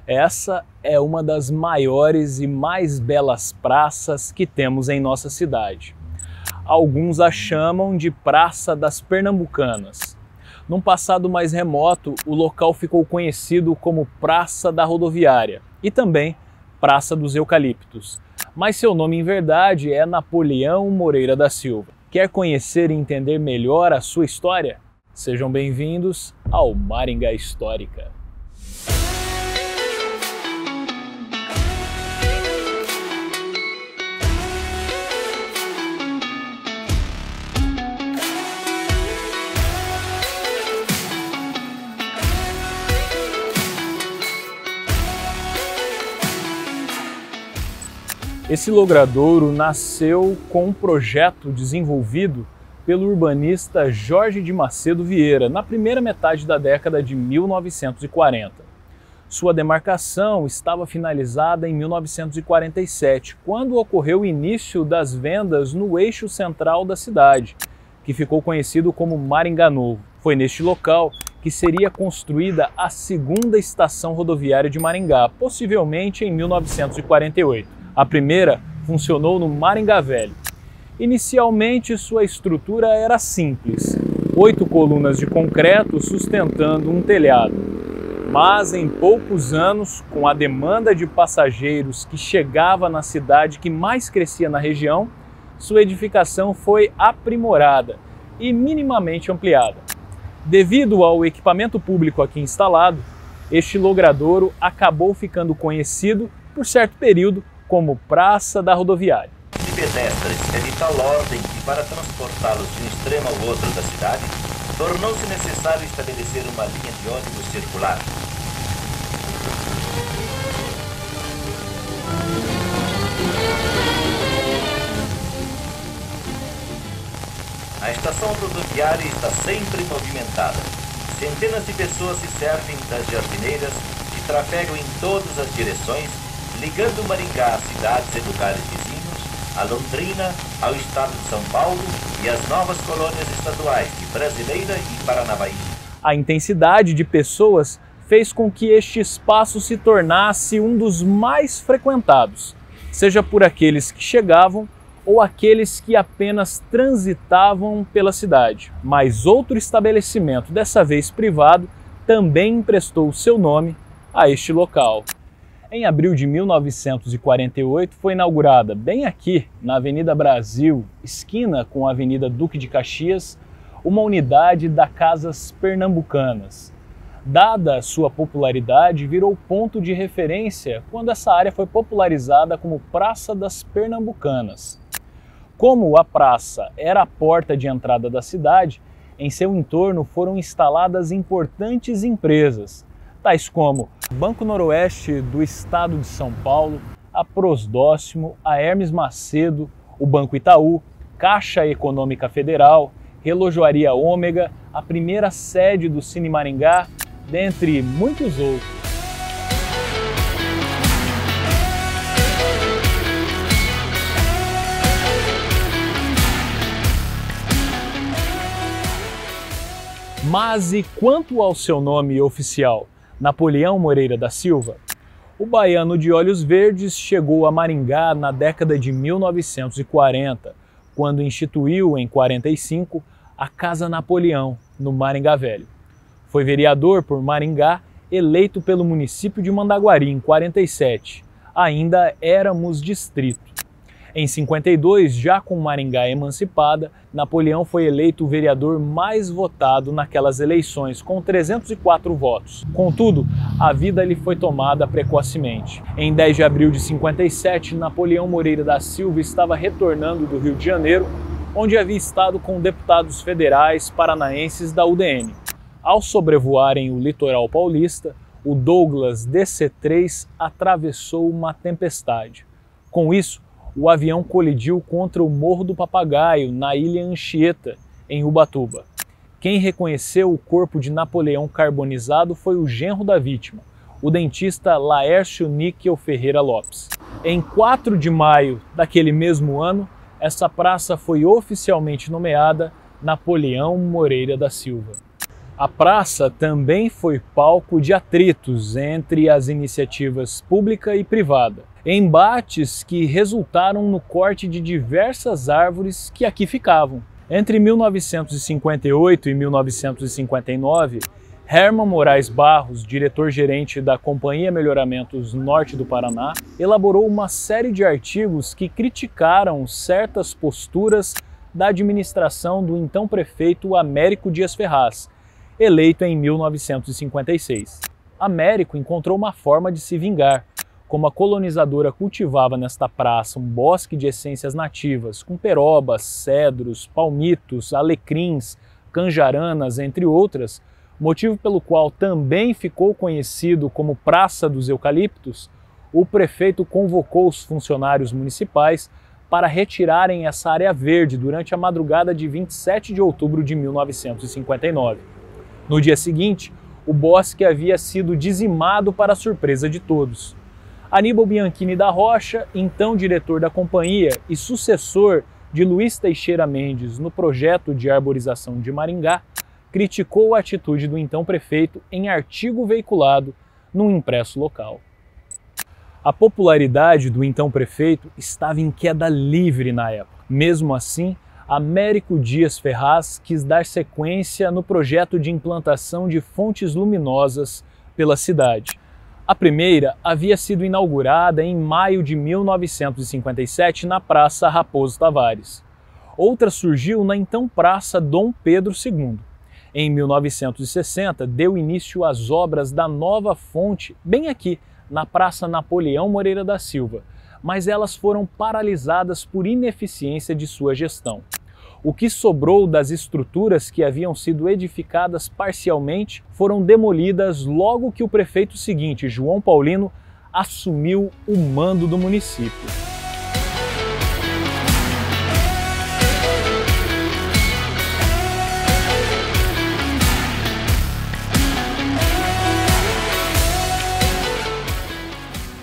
Essa é uma das maiores e mais belas praças que temos em nossa cidade. Alguns a chamam de Praça das Pernambucanas. Num passado mais remoto, o local ficou conhecido como Praça da Rodoviária e também Praça dos Eucaliptos. Mas seu nome em verdade é Napoleão Moreira da Silva. Quer conhecer e entender melhor a sua história? Sejam bem-vindos ao Maringá Histórica. Esse logradouro nasceu com um projeto desenvolvido pelo urbanista Jorge de Macedo Vieira na primeira metade da década de 1940. Sua demarcação estava finalizada em 1947, quando ocorreu o início das vendas no eixo central da cidade, que ficou conhecido como Maringá Novo. Foi neste local que seria construída a segunda estação rodoviária de Maringá, possivelmente em 1948. A primeira funcionou no Maringá Velho. Inicialmente, sua estrutura era simples, 8 colunas de concreto sustentando um telhado. Mas em poucos anos, com a demanda de passageiros que chegava na cidade que mais crescia na região, sua edificação foi aprimorada e minimamente ampliada. Devido ao equipamento público aqui instalado, este logradouro acabou ficando conhecido por certo período como Praça da Rodoviária. De pedestres é de tal ordem que, para transportá-los de um extremo ao outro da cidade, tornou-se necessário estabelecer uma linha de ônibus circular. A estação rodoviária está sempre movimentada. Centenas de pessoas se servem das jardineiras que trafegam em todas as direções, ligando Maringá a cidades e lugares vizinhos, a Londrina, ao estado de São Paulo e as novas colônias estaduais de Brasileira e Paranavaí. A intensidade de pessoas fez com que este espaço se tornasse um dos mais frequentados, seja por aqueles que chegavam ou aqueles que apenas transitavam pela cidade. Mas outro estabelecimento, dessa vez privado, também emprestou seu nome a este local. Em abril de 1948, foi inaugurada, bem aqui na Avenida Brasil, esquina com a Avenida Duque de Caxias, uma unidade da Casas Pernambucanas. Dada sua popularidade, virou ponto de referência quando essa área foi popularizada como Praça das Pernambucanas. Como a praça era a porta de entrada da cidade, em seu entorno foram instaladas importantes empresas, tais como o Banco Noroeste do Estado de São Paulo, a Prosdóximo, a Hermes Macedo, o Banco Itaú, Caixa Econômica Federal, Relojoaria Ômega, a primeira sede do Cine Maringá, dentre muitos outros. Mas e quanto ao seu nome oficial, Napoleão Moreira da Silva? O baiano de olhos verdes chegou a Maringá na década de 1940, quando instituiu, em 45, a Casa Napoleão, no Maringá Velho. Foi vereador por Maringá, eleito pelo município de Mandaguari em 47. Ainda éramos distrito. Em 52, já com Maringá emancipada, Napoleão foi eleito o vereador mais votado naquelas eleições, com 304 votos. Contudo, a vida lhe foi tomada precocemente. Em 10 de abril de 57, Napoleão Moreira da Silva estava retornando do Rio de Janeiro, onde havia estado com deputados federais paranaenses da UDN. Ao sobrevoarem o litoral paulista, o Douglas DC-3 atravessou uma tempestade. Com isso, o avião colidiu contra o Morro do Papagaio, na Ilha Anchieta, em Ubatuba. Quem reconheceu o corpo de Napoleão carbonizado foi o genro da vítima, o dentista Laércio Níquel Ferreira Lopes. Em 4 de maio daquele mesmo ano, essa praça foi oficialmente nomeada Napoleão Moreira da Silva. A praça também foi palco de atritos entre as iniciativas pública e privada, embates que resultaram no corte de diversas árvores que aqui ficavam. Entre 1958 e 1959, Herman Moraes Barros, diretor-gerente da Companhia Melhoramentos Norte do Paraná, elaborou uma série de artigos que criticaram certas posturas da administração do então prefeito Américo Dias Ferraz, eleito em 1956. Américo encontrou uma forma de se vingar. Como a colonizadora cultivava nesta praça um bosque de essências nativas, com perobas, cedros, palmitos, alecrins, canjaranas, entre outras, motivo pelo qual também ficou conhecido como Praça dos Eucaliptos, o prefeito convocou os funcionários municipais para retirarem essa área verde durante a madrugada de 27 de outubro de 1959. No dia seguinte, o bosque havia sido dizimado para a surpresa de todos. Aníbal Bianchini da Rocha, então diretor da companhia e sucessor de Luiz Teixeira Mendes no projeto de arborização de Maringá, criticou a atitude do então prefeito em artigo veiculado num impresso local. A popularidade do então prefeito estava em queda livre na época. Mesmo assim, Américo Dias Ferraz quis dar sequência no projeto de implantação de fontes luminosas pela cidade. A primeira havia sido inaugurada em maio de 1957 na Praça Raposo Tavares. Outra surgiu na então Praça Dom Pedro II. Em 1960, deu início às obras da nova fonte, bem aqui, na Praça Napoleão Moreira da Silva, mas elas foram paralisadas por ineficiência de sua gestão. O que sobrou das estruturas que haviam sido edificadas parcialmente foram demolidas logo que o prefeito seguinte, João Paulino, assumiu o mando do município.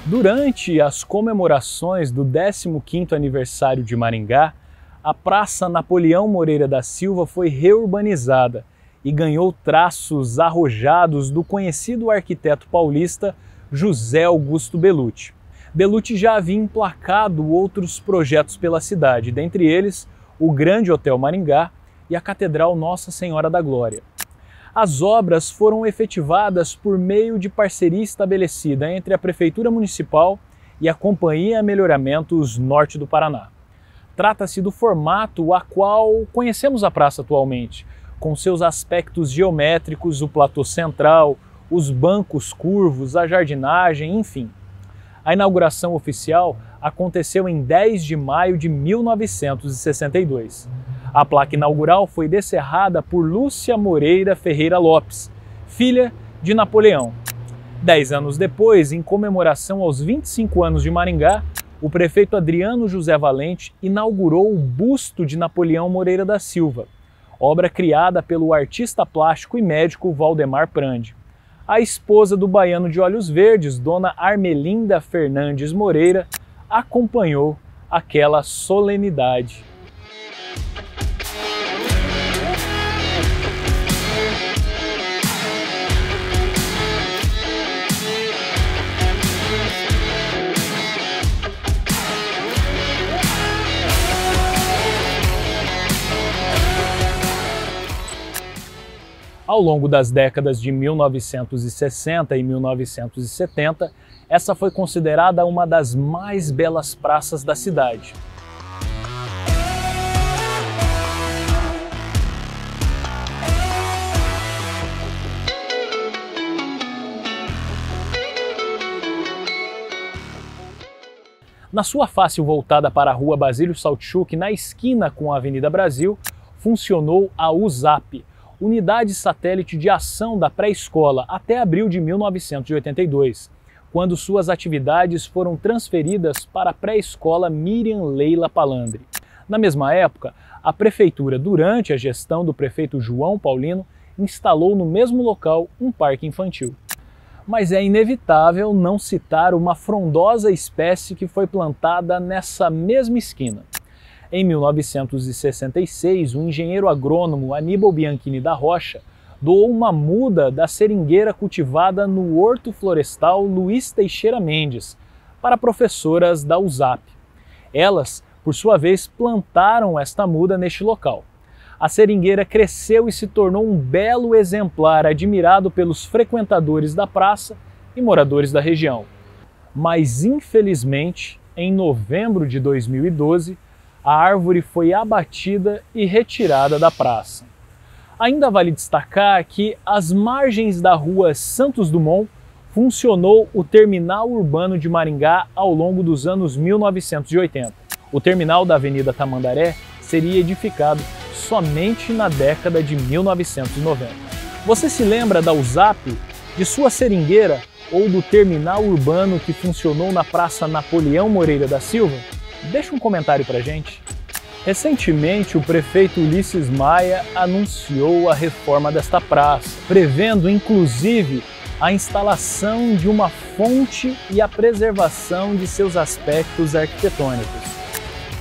Durante as comemorações do 15º aniversário de Maringá, a Praça Napoleão Moreira da Silva foi reurbanizada e ganhou traços arrojados do conhecido arquiteto paulista José Augusto Bellucci. Bellucci já havia emplacado outros projetos pela cidade, dentre eles o Grande Hotel Maringá e a Catedral Nossa Senhora da Glória. As obras foram efetivadas por meio de parceria estabelecida entre a Prefeitura Municipal e a Companhia Melhoramentos Norte do Paraná. Trata-se do formato a qual conhecemos a praça atualmente, com seus aspectos geométricos, o platô central, os bancos curvos, a jardinagem, enfim. A inauguração oficial aconteceu em 10 de maio de 1962. A placa inaugural foi descerrada por Lúcia Moreira Ferreira Lopes, filha de Napoleão. 10 anos depois, em comemoração aos 25 anos de Maringá, o prefeito Adriano José Valente inaugurou o busto de Napoleão Moreira da Silva, obra criada pelo artista plástico e médico Valdemar Prandi. A esposa do baiano de olhos verdes, dona Armelinda Fernandes Moreira, acompanhou aquela solenidade. Ao longo das décadas de 1960 e 1970, essa foi considerada uma das mais belas praças da cidade. Na sua face voltada para a Rua Basílio Saltchuk, na esquina com a Avenida Brasil, funcionou a USAP, Unidade Satélite de Ação da Pré-Escola, até abril de 1982, quando suas atividades foram transferidas para a Pré-Escola Miriam Leila Palandri. Na mesma época, a Prefeitura, durante a gestão do prefeito João Paulino, instalou no mesmo local um parque infantil. Mas é inevitável não citar uma frondosa espécie que foi plantada nessa mesma esquina. Em 1966, o engenheiro agrônomo Aníbal Bianchini da Rocha doou uma muda da seringueira cultivada no Horto Florestal Luiz Teixeira Mendes para professoras da USAP. Elas, por sua vez, plantaram esta muda neste local. A seringueira cresceu e se tornou um belo exemplar admirado pelos frequentadores da praça e moradores da região. Mas, infelizmente, em novembro de 2012, a árvore foi abatida e retirada da praça. Ainda vale destacar que às margens da rua Santos Dumont funcionou o terminal urbano de Maringá ao longo dos anos 1980. O terminal da Avenida Tamandaré seria edificado somente na década de 1990. Você se lembra da USAP, de sua seringueira ou do terminal urbano que funcionou na Praça Napoleão Moreira da Silva? Deixa um comentário pra gente. Recentemente, o prefeito Ulisses Maia anunciou a reforma desta praça, prevendo inclusive a instalação de uma fonte e a preservação de seus aspectos arquitetônicos.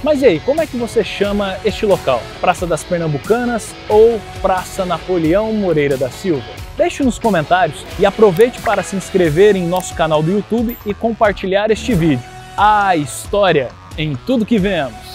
Mas e aí, como é que você chama este local? Praça das Pernambucanas ou Praça Napoleão Moreira da Silva? Deixe nos comentários e aproveite para se inscrever em nosso canal do YouTube e compartilhar este vídeo. A história em tudo que vemos!